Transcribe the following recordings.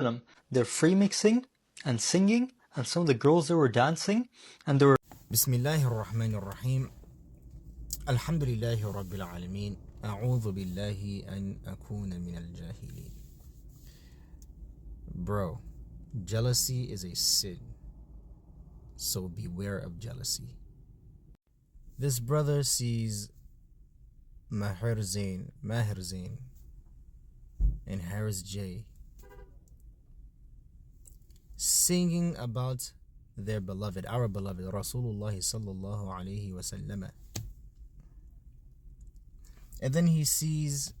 them. They're free mixing and singing, and some of the girls that were dancing, and they were بسم الله الرحمن الرحيم الحمد لله رب العالمين أعوذ بالله أن أكون من الجاهلين. Bro, jealousy is a sin, so beware of jealousy. This brother sees Maher Zain and Harris J singing about their beloved, our beloved Rasulullah sallallahu alayhi wasallam. And then he sees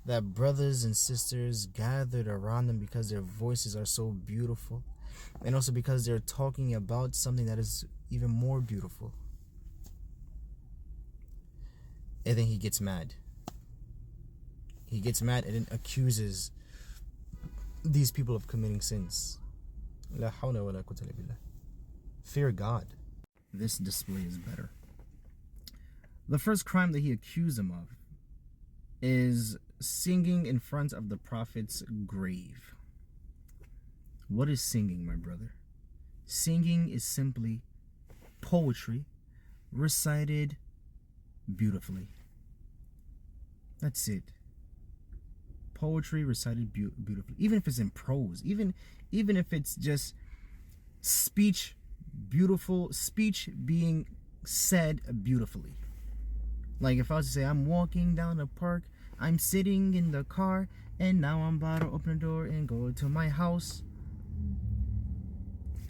that brothers and sisters gathered around them because their voices are so beautiful, and also because they're talking about something that is even more beautiful. And then he gets mad. He gets mad and then accuses these people of committing sins. La hawla wa la quwwata illa billah. Fear God. This display is better. The first crime that he accused them of is singing in front of the Prophet's grave. What is singing, my brother? Singing is simply poetry recited beautifully. That's it. Poetry recited beautifully. Even if it's in prose, even if it's just speech, beautiful speech being said beautifully. Like if I was to say, I'm walking down the park, I'm sitting in the car, and now I'm about to open the door and go to my house.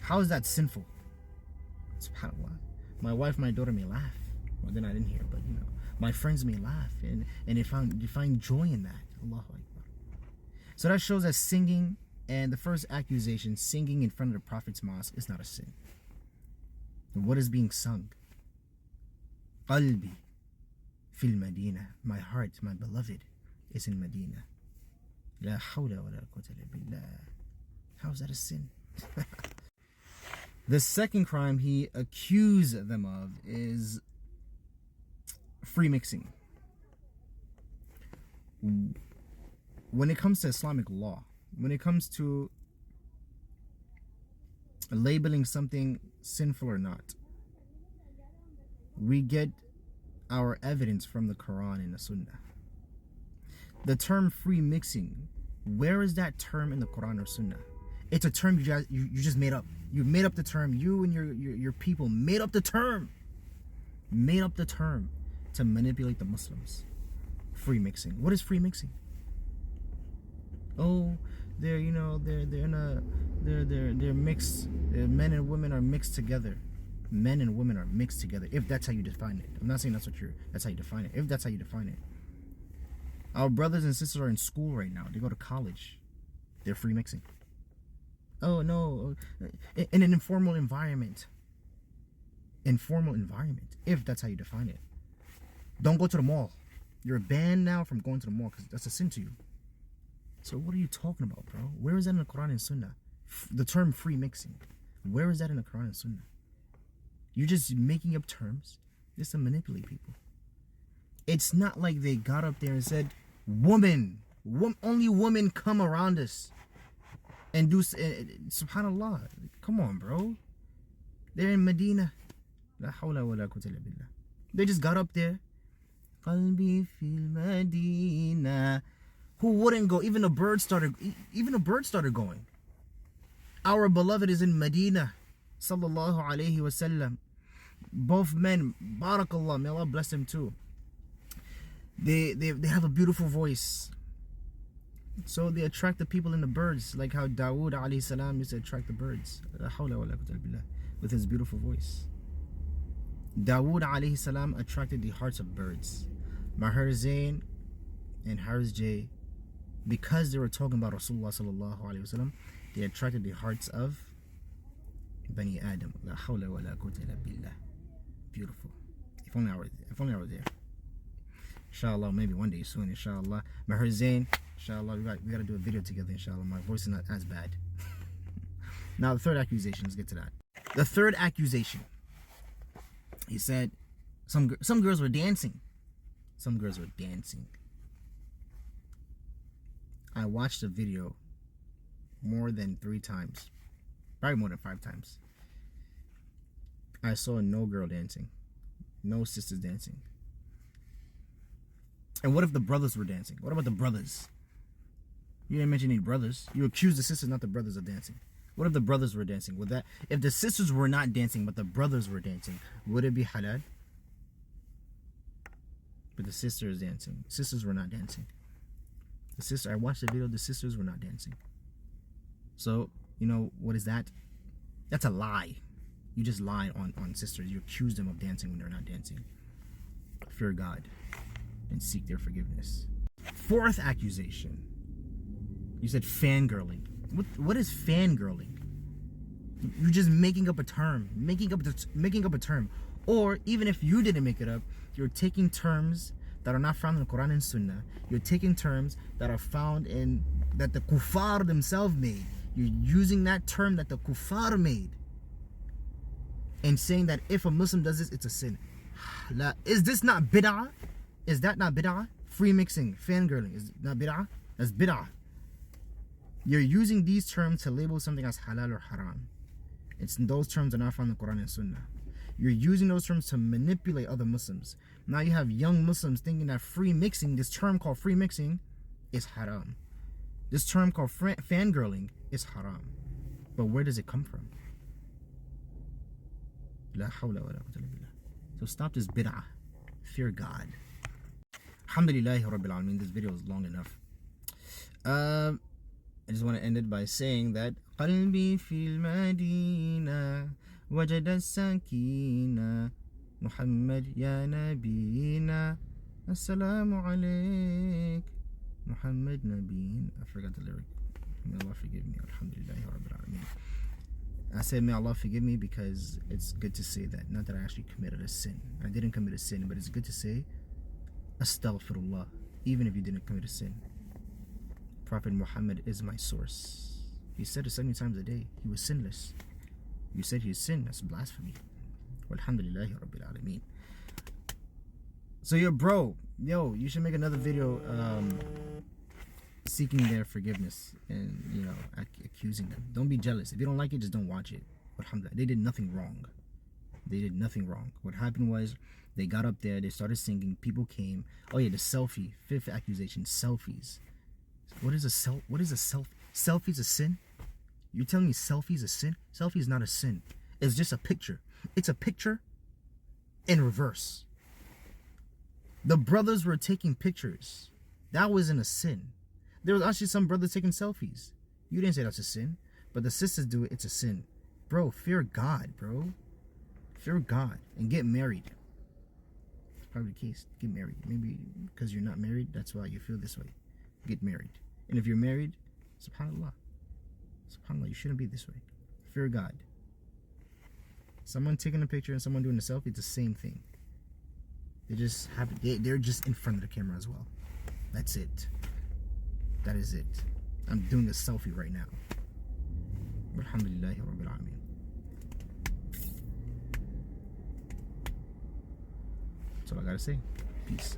How is that sinful? SubhanAllah. My wife, my daughter may laugh. Well, then I didn't hear, but my friends may laugh, and they find joy in that. Allahu Akbar. So that shows that singing, and the first accusation, singing in front of the Prophet's mosque, is not a sin. What is being sung? Qalbi fil Medina. My heart, my beloved, is in Medina. La hawla wa la quwwata illa billah. How is that a sin? The second crime he accused them of is free mixing. When it comes to Islamic law, when it comes to labeling something sinful or not, we get our evidence from the Quran and the Sunnah. The term free mixing, where is that term in the Quran or Sunnah? It's a term you just made up. You made up the term. You and your people made up the term. Made up the term to manipulate the Muslims. Free mixing. What is free mixing? Oh, they're mixed. Men and women are mixed together. Men and women are mixed together. If that's how you define it, I'm not saying that's how you define it. If that's how you define it, our brothers and sisters are in school right now. They go to college. They're free mixing. Oh no, in an informal environment. Informal environment. If that's how you define it, don't go to the mall. You're banned now from going to the mall because that's a sin to you. So what are you talking about, bro? Where is that in the Quran and Sunnah? The term free mixing. Where is that in the Quran and Sunnah? You're just making up terms just to manipulate people. It's not like they got up there and said, only women come around us and do, subhanallah. Come on, bro. They're in Medina. La hawla wa la quwwata illa billah. They just got up there. Qalbi fil Medina. Who wouldn't go? Even a bird started going. Our beloved is in Medina, sallallahu alayhi wasallam. Both men, barakallah, may Allah bless them too. They have a beautiful voice, so they attract the people and the birds, like how Dawood alayhi salam used to attract the birds. La hawla wa la quwwata illa billah, with his beautiful voice. Dawood alayhi salam attracted the hearts of birds. Maher Zain and Harris J, because they were talking about Rasulullah sallallahu alayhi wasallam, they attracted the hearts of Bani Adam. La hawla wa la quwwata illa billah. Beautiful. If only I were there. Inshallah, maybe one day soon, inshallah. Maher Zain, inshallah, we got to do a video together, inshallah. My voice is not as bad. Now the third accusation, let's get to that. The third accusation. He said some girls were dancing. Some girls were dancing. I watched a video more than 3 times, probably more than 5 times. I saw no girl dancing, no sisters dancing. And what if the brothers were dancing? What about the brothers? You didn't mention any brothers. You accused the sisters, not the brothers, of dancing. What if the brothers were dancing? Would that, if the sisters were not dancing but the brothers were dancing, would it be halal? But the sister is dancing. Sisters were not dancing. I watched the video, the sisters were not dancing. So, you know, what is that? That's a lie. You just lied on sisters. You accused them of dancing when they're not dancing. Fear God and seek their forgiveness. 4th accusation. You said fangirling. What is fangirling? You're just making up a term. Making up a term. Or even if you didn't make it up, you're taking terms that are not found in the Quran and Sunnah. You're taking terms that are found in, that the kuffar themselves made. You're using that term that the kuffar made and saying that if a Muslim does this, it's a sin. Is this not bid'ah? Is that not bid'ah? Free mixing, fangirling, is not bid'ah? That's bid'ah. You're using these terms to label something as halal or haram. Those terms are not found in the Quran and Sunnah. You're using those terms to manipulate other Muslims. Now you have young Muslims thinking that free mixing, this term called free mixing, is haram. This term called fangirling is haram. But where does it come from? La hawla wa la quwwata illa billah. So stop this bid'ah. Fear God. Alhamdulillahi Rabbil Alameen. This video is long enough. I just want to end it by saying that قلبي في المدينة وجد السكينة محمد يا نبينا السلام عليك محمد نبينا. I forgot the lyric. May Allah forgive me. Alhamdulillahi Rabbil Alameen. I said may Allah forgive me because it's good to say that. Not that I actually committed a sin. I didn't commit a sin, but it's good to say Astaghfirullah, even if you didn't commit a sin. Prophet Muhammad is my source. He said it 70 times a day. He was sinless. You said he sinned. That's blasphemy. Walhamdulillahi Rabbil Alameen. So you should make another video seeking their forgiveness and, you know, accusing them. Don't be jealous. If you don't like it, just don't watch it. Alhamdulillah. They did nothing wrong. They did nothing wrong. What happened was they got up there, they started singing, people came. Oh yeah, the selfie. 5th accusation, selfies. What is a selfie? Selfie's a sin? You're telling me selfie's a sin? Selfie is not a sin. It's just a picture. It's a picture in reverse. The brothers were taking pictures. That wasn't a sin. There was actually some brothers taking selfies. You didn't say that's a sin. But the sisters do it, it's a sin. Bro, fear God, bro. Fear God. And get married. It's probably the case. Get married. Maybe because you're not married, that's why you feel this way. Get married. And if you're married, subhanallah, you shouldn't be this way. Fear God. Someone taking a picture and someone doing a selfie, it's the same thing. They're just in front of the camera as well. That's it. That is it. I'm doing a selfie right now. Alhamdulillahi Rabbil Alameen. That's all I gotta say. Peace.